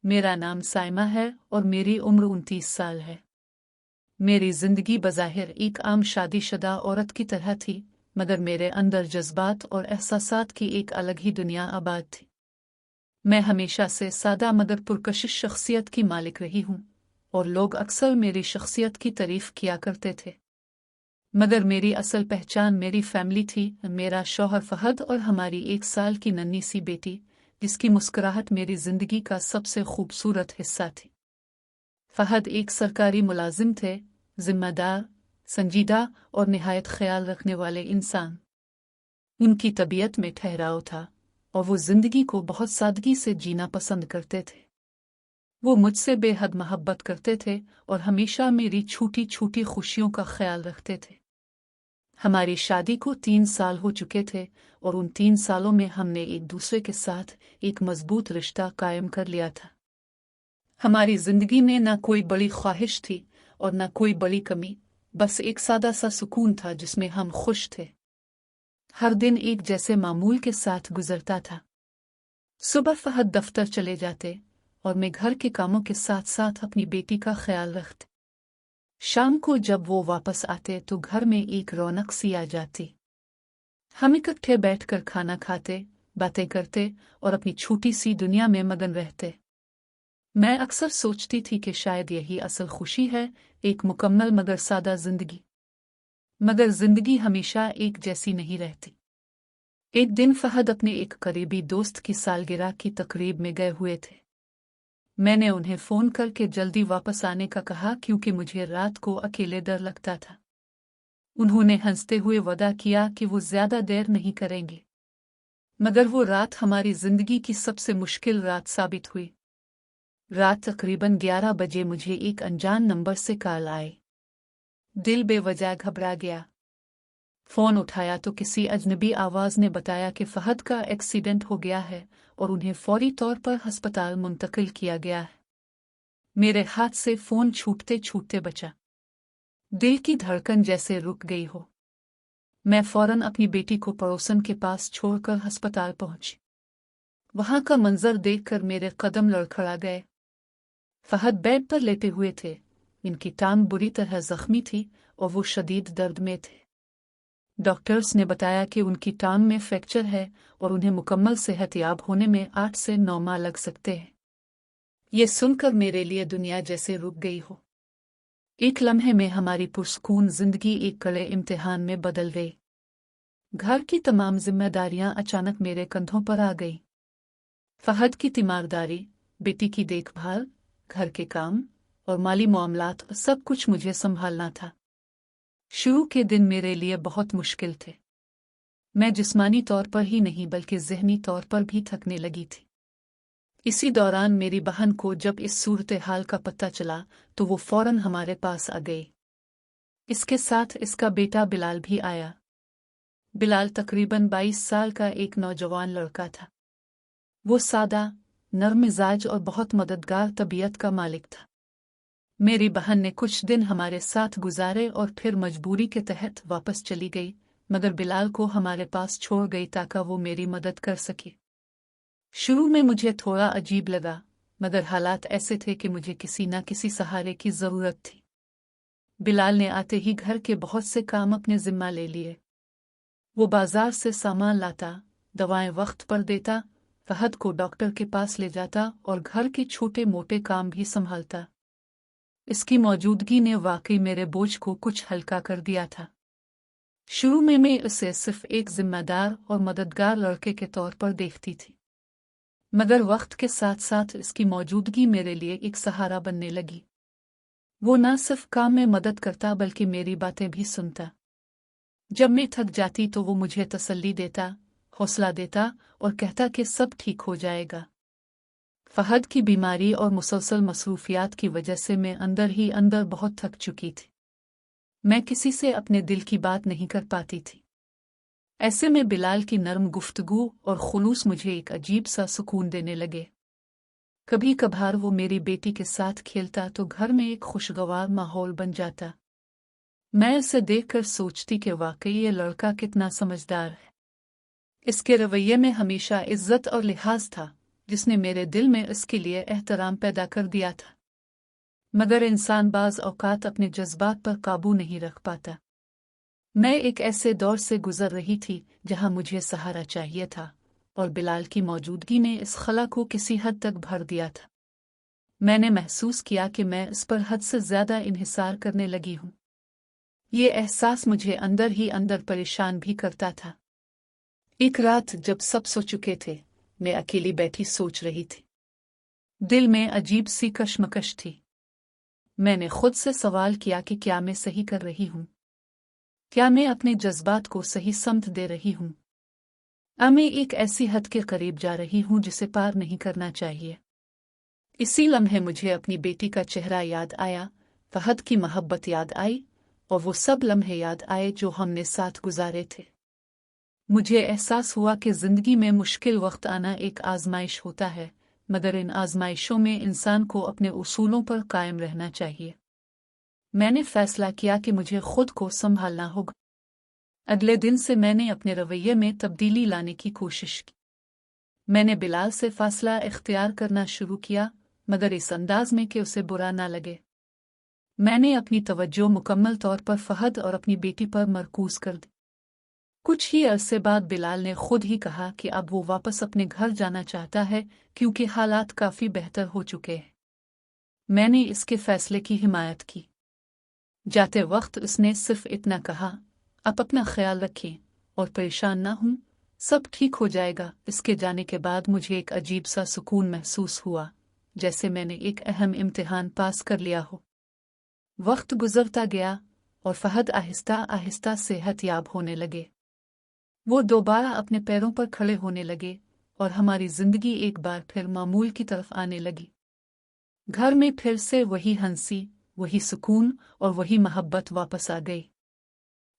मेरा नाम साइमा है और मेरी उम्र 29 साल है। मेरी जिंदगी बज़ाहिर एक आम शादीशुदा औरत की तरह थी, मगर मेरे अंदर जज्बात और एहसासात की एक अलग ही दुनिया आबाद थी। मैं हमेशा से सादा मगर पुरकशिश शख्सियत की मालिक रही हूँ और लोग अक्सर मेरी शख्सियत की तारीफ किया करते थे। मगर मेरी असल पहचान मेरी फैमिली थी, मेरा शौहर फहद और हमारी 1 साल की नन्ही सी बेटी, जिसकी मुस्कुराहट मेरी जिंदगी का सबसे खूबसूरत हिस्सा थी। फहद एक सरकारी मुलाजिम थे, जिम्मेदार, संजीदा और निहायत ख्याल रखने वाले इंसान। उनकी तबीयत में ठहराव था और वो जिंदगी को बहुत सादगी से जीना पसंद करते थे। वो मुझसे बेहद मोहब्बत करते थे और हमेशा मेरी छोटी छोटी खुशियों का ख्याल रखते थे। हमारी शादी को 3 साल हो चुके थे और उन 3 सालों में हमने एक दूसरे के साथ एक मजबूत रिश्ता कायम कर लिया था। हमारी जिंदगी में ना कोई बड़ी ख्वाहिश थी और ना कोई बड़ी कमी, बस एक सादा सा सुकून था जिसमें हम खुश थे। हर दिन एक जैसे मामूल के साथ गुजरता था। सुबह फहद दफ्तर चले जाते और मैं घर के कामों के साथ साथ अपनी बेटी का ख्याल रखती। शाम को जब वो वापस आते तो घर में एक रौनक सी आ जाती। हम इकट्ठे बैठकर खाना खाते, बातें करते और अपनी छोटी सी दुनिया में मगन रहते। मैं अक्सर सोचती थी कि शायद यही असल खुशी है, एक मुकम्मल मगर सादा जिंदगी। मगर जिंदगी हमेशा एक जैसी नहीं रहती। एक दिन फहद अपने एक करीबी दोस्त की सालगिरह की तकरीब में गए हुए थे। मैंने उन्हें फ़ोन करके जल्दी वापस आने का कहा क्योंकि मुझे रात को अकेले डर लगता था। उन्होंने हंसते हुए वादा किया कि वो ज्यादा देर नहीं करेंगे। मगर वो रात हमारी जिंदगी की सबसे मुश्किल रात साबित हुई। रात तकरीबन 11 बजे मुझे एक अनजान नंबर से कॉल आई। दिल बेवजह घबरा गया। फोन उठाया तो किसी अजनबी आवाज ने बताया कि फहद का एक्सीडेंट हो गया है और उन्हें फौरी तौर पर अस्पताल मुंतकिल किया गया है। मेरे हाथ से फोन छूटते छूटते बचा। दिल की धड़कन जैसे रुक गई हो। मैं फौरन अपनी बेटी को पड़ोसन के पास छोड़कर अस्पताल पहुंची। वहां का मंजर देखकर मेरे कदम लड़खड़ा गए। फहद बेड पर लेटे हुए थे। इनकी टांग बुरी तरह जख्मी थी और वो शदीद दर्द में थे। डॉक्टर्स ने बताया कि उनकी टांग में फ्रैक्चर है और उन्हें मुकम्मल सेहतयाब होने में 8 से 9 माह लग सकते हैं। ये सुनकर मेरे लिए दुनिया जैसे रुक गई हो। एक लम्हे में हमारी पुरसकून जिंदगी एक कड़े इम्तिहान में बदल गई। घर की तमाम जिम्मेदारियां अचानक मेरे कंधों पर आ गई। फहद की तीमारदारी, बेटी की देखभाल, घर के काम और माली मामलात, सब कुछ मुझे संभालना था। शुरू के दिन मेरे लिए बहुत मुश्किल थे। मैं जिस्मानी तौर पर ही नहीं बल्कि ज़हनी तौर पर भी थकने लगी थी। इसी दौरान मेरी बहन को जब इस सूरत हाल का पता चला तो वो फौरन हमारे पास आ गई। इसके साथ इसका बेटा बिलाल भी आया। बिलाल तकरीबन 22 साल का एक नौजवान लड़का था। वो सादा, नर्म मिजाज और बहुत मददगार तबीयत का मालिक था। मेरी बहन ने कुछ दिन हमारे साथ गुजारे और फिर मजबूरी के तहत वापस चली गई, मगर बिलाल को हमारे पास छोड़ गई ताकि वो मेरी मदद कर सके। शुरू में मुझे थोड़ा अजीब लगा, मगर हालात ऐसे थे कि मुझे किसी न किसी सहारे की ज़रूरत थी। बिलाल ने आते ही घर के बहुत से काम अपने जिम्मा ले लिए। वो बाजार से सामान लाता, दवाएं वक्त पर देता, फहद को डॉक्टर के पास ले जाता और घर के छोटे मोटे काम भी संभालता। इसकी मौजूदगी ने वाकई मेरे बोझ को कुछ हल्का कर दिया था। शुरू में मैं उसे सिर्फ एक जिम्मेदार और मददगार लड़के के तौर पर देखती थी, मगर वक्त के साथ साथ इसकी मौजूदगी मेरे लिए एक सहारा बनने लगी। वो न सिर्फ काम में मदद करता बल्कि मेरी बातें भी सुनता। जब मैं थक जाती तो वो मुझे तसल्ली देता, हौसला देता और कहता कि सब ठीक हो जाएगा। फहद की बीमारी और मुसलसल मसरूफियात की वजह से मैं अंदर ही अंदर बहुत थक चुकी थी। मैं किसी से अपने दिल की बात नहीं कर पाती थी। ऐसे में बिलाल की नरम गुफ्तगू और खुलूस मुझे एक अजीब सा सुकून देने लगे। कभी कभार वो मेरी बेटी के साथ खेलता तो घर में एक खुशगवार माहौल बन जाता। मैं उसे देखकर सोचती कि वाकई ये लड़का कितना समझदार है। इसके रवैये में हमेशा इज्जत और लिहाज था, जिसने मेरे दिल में इसके लिए एहतराम पैदा कर दिया था। मगर इंसान बाज़ औक़ात अपने जज्बात पर काबू नहीं रख पाता। मैं एक ऐसे दौर से गुजर रही थी जहां मुझे सहारा चाहिए था, और बिलाल की मौजूदगी ने इस खला को किसी हद तक भर दिया था। मैंने महसूस किया कि मैं इस पर हद से ज़्यादा इन्हिसार करने लगी हूँ। ये एहसास मुझे अंदर ही अंदर परेशान भी करता था। एक रात जब सब सो चुके थे, मैं अकेली बैठी सोच रही थी। दिल में अजीब सी कशमकश थी। मैंने खुद से सवाल किया कि क्या मैं सही कर रही हूँ? क्या मैं अपने जज्बात को सही समत दे रही हूँ? मैं एक ऐसी हद के करीब जा रही हूँ जिसे पार नहीं करना चाहिए। इसी लम्हे मुझे अपनी बेटी का चेहरा याद आया, फहद की मोहब्बत याद आई, और वो सब लम्हे याद आए जो हमने साथ गुजारे थे। मुझे एहसास हुआ कि ज़िंदगी में मुश्किल वक्त आना एक आजमाइश होता है, मगर इन आजमाइशों में इंसान को अपने उसूलों पर कायम रहना चाहिए। मैंने फैसला किया कि मुझे खुद को संभालना होगा। अगले दिन से मैंने अपने रवैये में तब्दीली लाने की कोशिश की। मैंने बिलाल से फासला इख्तियार करना शुरू किया, मगर इस अंदाज में कि उसे बुरा ना लगे। मैंने अपनी तवज्जो मुकम्मल तौर पर फहद और अपनी बेटी पर मरकूज कर दी। कुछ ही अरसे बाद बिलाल ने खुद ही कहा कि अब वो वापस अपने घर जाना चाहता है, क्योंकि हालात काफ़ी बेहतर हो चुके हैं। मैंने इसके फैसले की हिमायत की। जाते वक्त उसने सिर्फ इतना कहा, आप अपना ख्याल रखें और परेशान ना हों, सब ठीक हो जाएगा। इसके जाने के बाद मुझे एक अजीब सा सुकून महसूस हुआ, जैसे मैंने एक अहम इम्तिहान पास कर लिया हो। वक्त गुजरता गया और फहद आहिस्ता आहिस्ता सेहतयाब होने लगे। वो दोबारा अपने पैरों पर खड़े होने लगे और हमारी जिंदगी एक बार फिर मामूल की तरफ आने लगी। घर में फिर से वही हंसी, वही सुकून और वही मोहब्बत वापस आ गई।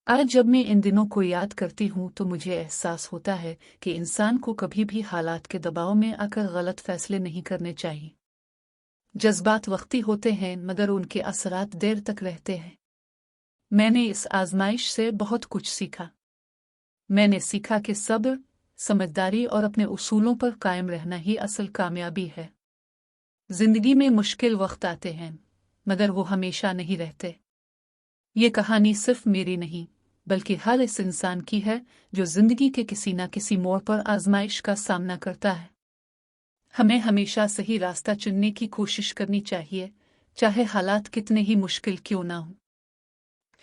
आज जब मैं इन दिनों को याद करती हूँ तो मुझे एहसास होता है कि इंसान को कभी भी हालात के दबाव में आकर गलत फैसले नहीं करने चाहिए। जज्बात वक्ती होते हैं, मगर उनके असरात देर तक रहते हैं। मैंने इस आजमाइश से बहुत कुछ सीखा। मैंने सीखा कि सब्र, समझदारी और अपने उसूलों पर कायम रहना ही असल कामयाबी है। जिंदगी में मुश्किल वक्त आते हैं, मगर वो हमेशा नहीं रहते। ये कहानी सिर्फ मेरी नहीं, बल्कि हर इस इंसान की है जो जिंदगी के किसी न किसी मोड़ पर आजमाइश का सामना करता है। हमें हमेशा सही रास्ता चुनने की कोशिश करनी चाहिए, चाहे हालात कितने ही मुश्किल क्यों ना हों,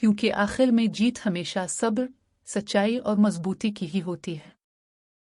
क्योंकि आखिर में जीत हमेशा सब्र, सच्चाई और मजबूती की ही होती है।